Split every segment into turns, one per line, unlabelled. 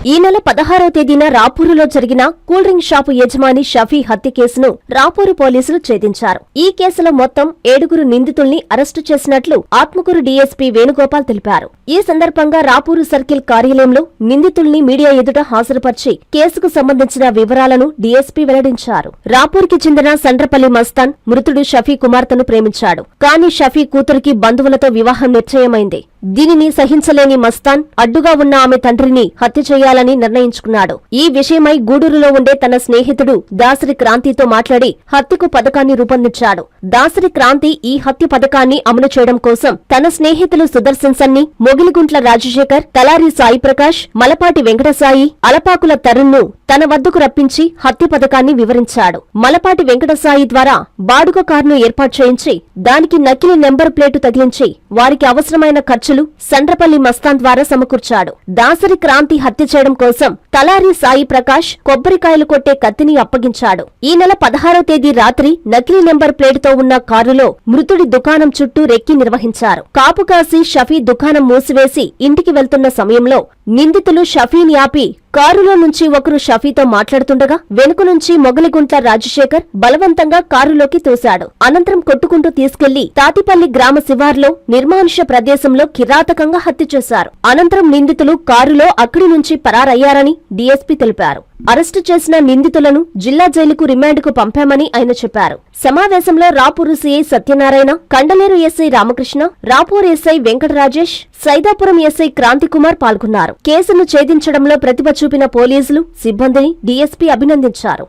ఈ నెల 16వ తేదీన రాపూరులో జరిగిన కూల్ డ్రింక్ షాపు యజమాని షఫీ హత్య కేసును రాపూరు పోలీసులు ఛేదించారు. ఈ కేసులో మొత్తం 7 నిందితుల్ని అరెస్టు చేసినట్లు ఆత్మకూరు డీఎస్పీ వేణుగోపాల్ తెలిపారు. ఈ సందర్భంగా రాపూరు సర్కిల్ కార్యాలయంలో నిందితుల్ని మీడియా ఎదుట హాజరుపర్చి కేసుకు సంబంధించిన వివరాలను డీఎస్పీ వెల్లడించారు. రాపూర్కి చెందిన సండ్రపల్లి మస్తాన్ మృతుడు షఫీ కుమార్తెను ప్రేమించాడు. కానీ షఫీ కూతురికి బంధువులతో వివాహం నిశ్చయమైంది. దీనిని సహించలేని మస్తాన్ అడ్డుగా ఉన్న ఆమె తండ్రిని హత్య చేయాలని నిర్ణయించుకున్నాడు. ఈ విషయమై గూడూరులో ఉండే తన స్నేహితుడు దాసరి క్రాంతితో మాట్లాడి హత్యకు పథకాన్ని రూపొందించాడు. దాసరి క్రాంతి ఈ హత్య పథకాన్ని అమలు చేయడం కోసం తన స్నేహితులు సుదర్శన్ సన్ని, మొగిలిగుంట్ల రాజశేఖర్, తలారి సాయి ప్రకాష్, మలపాటి వెంకటసాయి, అలపాకుల తరుణ్ను తన వద్దకు రప్పించి హత్య పథకాన్ని వివరించాడు. మలపాటి వెంకటసాయి ద్వారా బాడుగ కారును ఏర్పాటు చేయించి దానికి నకిలీ నెంబర్ ప్లేటు తగిలించి వారికి అవసరమైన ఖర్చులు సండ్రపల్లి మస్తాన్ ద్వారా సమకూర్చాడు. దాసరి క్రాంతి హత్య చేయడం కోసం తలారి సాయి ప్రకాష్ కొబ్బరికాయలు కొట్టే కత్తిని అప్పగించాడు. ఈ నెల 16వ తేదీ రాత్రి నకిలీ నెంబర్ ప్లేటుతో ఉన్న కారులో మృతుడి దుకాణం చుట్టూ రెక్కి నిర్వహించారు. కాపు కాసి షఫీ దుకాణం మూసివేసి ఇంటికి వెళ్తున్న సమయంలో నిందితులు షఫీని ఆపి కారులో నుంచి ఒకరు షఫీతో మాట్లాడుతుండగా వెనుక నుంచి మొగలిగుంట్ల రాజశేఖర్ బలవంతంగా కారులోకి తోశాడు. అనంతరం కొట్టుకుంటూ తీసుకెళ్లి తాతిపల్లి గ్రామ శివార్లో నిర్మానుష ప్రదేశంలో కిరాతకంగా హత్య చేశారు. అనంతరం నిందితులు కారులో అక్కడి నుంచి పరారయ్యారని డీఎస్పీ తెలిపారు. అరెస్టు చేసిన నిందితులను జిల్లా జైలుకు రిమాండ్కు పంపామని ఆయన చెప్పారు. సమావేశంలో Rapur CI Satyanarayana, Kandaleru SI Ramakrishna, Rapur SI Venkata Rajesh, Saidapuram SI Kranthi Kumar పాల్గొన్నారు. కేసును ఛేదించడంలో ప్రతిభ చూపిన పోలీసులు, సిబ్బందిని డీఎస్పీ అభినందించారు.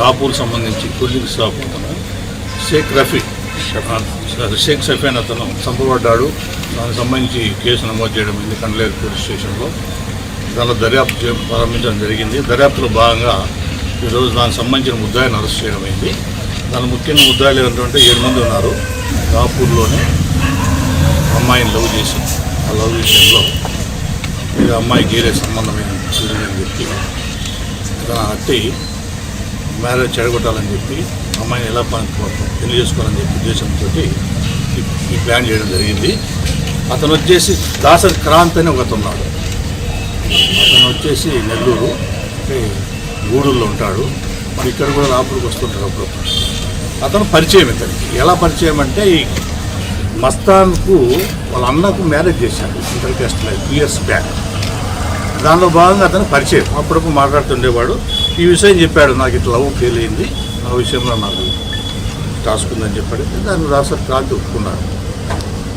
రాపూర్ సంబంధించి కూలింగ్ షాప్ షేక్ షఫీ అతను చంపబడ్డాడు. దానికి సంబంధించి కేసు నమోదు చేయడం అయింది కండలేరు పోలీస్ స్టేషన్లో. దానిలో దర్యాప్తు ప్రారంభించడం జరిగింది. దర్యాప్తులో భాగంగా ఈరోజు దానికి సంబంధించిన ముద్దాయిని అరెస్ట్ చేయడం అయింది. దాని ముఖ్యంగా ముద్దాయిలు ఏంటంటే 7 మంది ఉన్నారు. రాపూర్లోనే అమ్మాయిని లవ్ చేసి ఆ లవ్ విషయంలో ఈ అమ్మాయి గేరే సంబంధమైన అని చెప్పి తన హత్య మ్యారేజ్ చెడగొట్టాలని చెప్పి అమ్మాయిని ఎలా పెళ్లి చేసుకోవాలని చెప్పి ఉద్దేశంతో ఈ ప్లాన్ చేయడం జరిగింది. అతను వచ్చేసి దాసరి క్రాంతి అని ఒకతను ఉన్నాడు. అతను వచ్చేసి నెల్లూరు అంటే గూడూరులో ఉంటాడు. మరి ఇక్కడ కూడా రాపూర్కి వస్తుంటాడు అప్పుడు. అతను పరిచయం ఇతనికి ఎలా పరిచయం అంటే ఈ మస్తాన్కు వాళ్ళ అన్నకు మ్యారేజ్ చేశాడు ఇంటర్ కాస్ట్ 2 years బ్యాక్. దానిలో భాగంగా అతను పరిచయం అప్పుడప్పుడు మాట్లాడుతుండేవాడు. ఈ విషయం చెప్పాడు, నాకు ఇట్లా లవ్ ఫెయిల్ అయింది, ఆ విషయంలో నాకు టాస్క్ ఉందని చెప్పాడు. దాన్ని దాసరి క్రాంతి ఒప్పుకున్నాడు.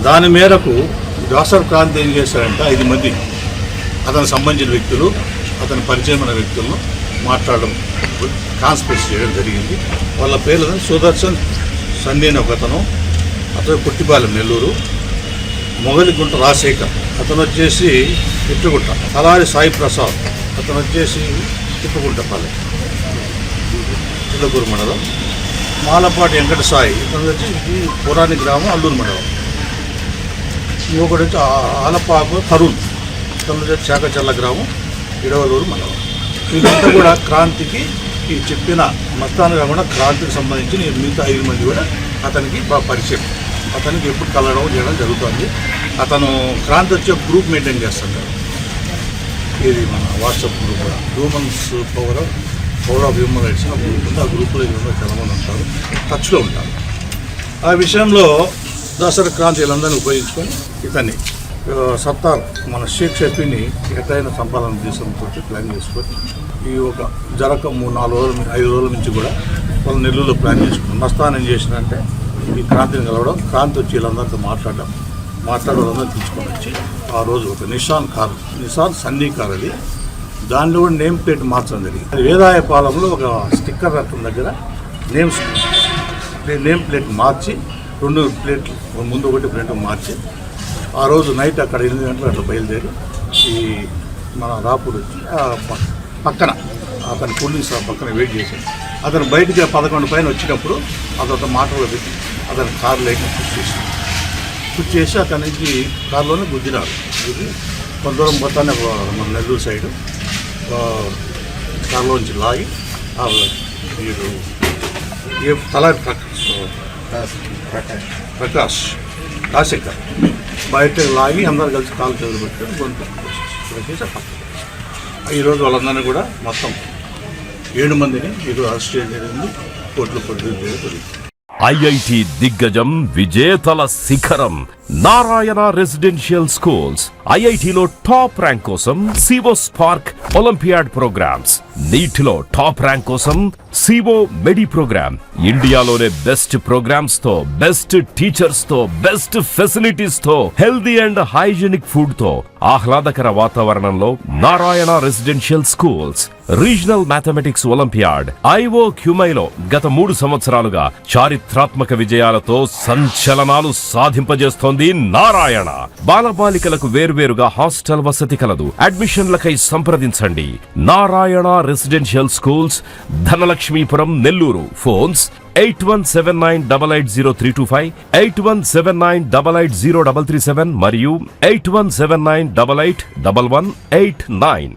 దాని మేరకు దాసరి క్రాంతి ఏం చేశాడంటే 5 మంది అతనికి సంబంధించిన వ్యక్తులు, అతని పరిచయమైన వ్యక్తులను మాట్లాడడం కాన్స్పిరసీ చేయడం జరిగింది. వాళ్ళ పేర్లు సుదర్శన్ సన్ని అని ఒకతను, అతను పుట్టిపాలెం నెల్లూరు, మొగలిగుంట రాజశేఖర్ అతను వచ్చేసి తిట్టుగుంట, తలారి సాయి ప్రసాద్ అతను వచ్చేసి తిట్టుగుంటపాలెం చిల్లకూరు మండలం, మాలపాటి వెంకట సాయి ఇతను వచ్చి పురాణి గ్రామం అల్లూరు మండలం, ఇంకొకటి వచ్చి ఆలపాకు తరుణ్ ఇతను వచ్చి శాఖచల్ల గ్రామం ఇడవలూరు మండలం. వీళ్ళంతా కూడా క్రాంతికి ఈ చెప్పిన మస్తాన్ కాకుండా క్రాంతికి సంబంధించి మిగతా 5 మంది కూడా అతనికి బాగా పరిచయం. అతనికి ఎప్పుడు కలవడం చేయడం జరుగుతుంది. అతను క్రాంతి వచ్చే గ్రూప్ మెయింటైన్ చేస్తుంటాడు. ఇది మన వాట్సాప్ గ్రూప్ కూడా humans power of human rights group ఉంది. ఆ గ్రూప్లో చాలామంది ఉంటారు, టచ్లో ఉంటారు. ఆ విషయంలో దాసరి క్రాంతి వీళ్ళందరినీ ఉపయోగించుకొని ఇతన్ని సత్తార్ మన షేక్ షఫీని ఎట్లయినా సంపాదన ఉద్దేశంతో ప్లాన్ చేసుకొని ఈ ఒక జరగక 3-4 రోజులు 5 రోజుల నుంచి కూడా వాళ్ళు నెల్లూరులో ప్లాన్ చేసుకున్నాం. మస్తాన్ ఏం చేసినంటే ఈ క్రాంతిని కలవడం, క్రాంతి వచ్చి వీళ్ళందరితో వాళ్ళందరూ తీసుకొని వచ్చి ఆ రోజు ఒక నిసాన్ సన్నీ కార్ అది, దానిలో కూడా నేమ్ ప్లేట్ మార్చడం జరిగింది. వేదాయపాలెంలో ఒక స్టిక్కర్ రకం దగ్గర నేమ్ ప్లేట్ మార్చి 2 ప్లేట్లు ముందు ఒకటి ఫ్రంట్ మార్చి ఆ రోజు నైట్ అక్కడ 8 గంటలకు అట్లా బయలుదేరి ఈ మన రాపూర్ వచ్చి పక్కన అతని కూలింగ్ షాప్ పక్కన వెయిట్ చేశాడు. అతను బయటికి 11 పైన వచ్చినప్పుడు అతను మాటలు పెట్టి అతను కారు లేక పుష్ చేసి అతనికి కారులోనే గుద్దినాడు. కొంత దూరం పోతానే మన నెల్లూరు సైడు కారులోంచి లాగి వీడు తలారి ప్రకాష్ రాజశేఖర్ బయట లాగి అందరు కలిసి కాలు చేతులు పెట్టుకొని గొంతు చెప్పాలి. ఈరోజు వాళ్ళందరినీ కూడా మొత్తం 7 మందిని ఈరోజు అరెస్ట్ చేయడం జరిగింది. కోర్టులో ప్రొడ్యూస్ చేయడం జరిగింది.
ఐఐటి దిగ్గజం విజేతల శిఖరం నారాయణ రెసిడెన్షియల్ స్కూల్స్. ఐఐటిలో టాప్ ర్యాంక్ కోసం సివో స్పార్క్ ఒలింపియాడ్ ప్రోగ్రామ్స్, నీటిలో టాప్ ర్యాంక్ కోసం సివో మెడి ప్రోగ్రామ్. ఇండియాలోనే బెస్ట్ ప్రోగ్రామ్స్ తో, బెస్ట్ టీచర్స్ తో, బెస్ట్ ఫెసిలిటీస్ తో, హెల్దీ అండ్ హైజీనిక్ ఫుడ్ తో, ఆహ్లాదకర వాతావరణంలో Narayana residential schools. Regional mathematics olympiad ఐఓ క్యూమైలో గత 3 సంవత్సరాలుగా చారిత్రాత్మక విజయాలతో సంచలనాలు సాధింపజేస్తోంది నారాయణ. బాలబాలికలకు వేర్వేరుగా హాస్టల్ వసతి కలదు. అడ్మిషన్లకై సంప్రదించండి. Narayana residential schools, Dhanalakshmipuram, Nellore. Phones 8179880325, 8179880337 మరియు 8179881189.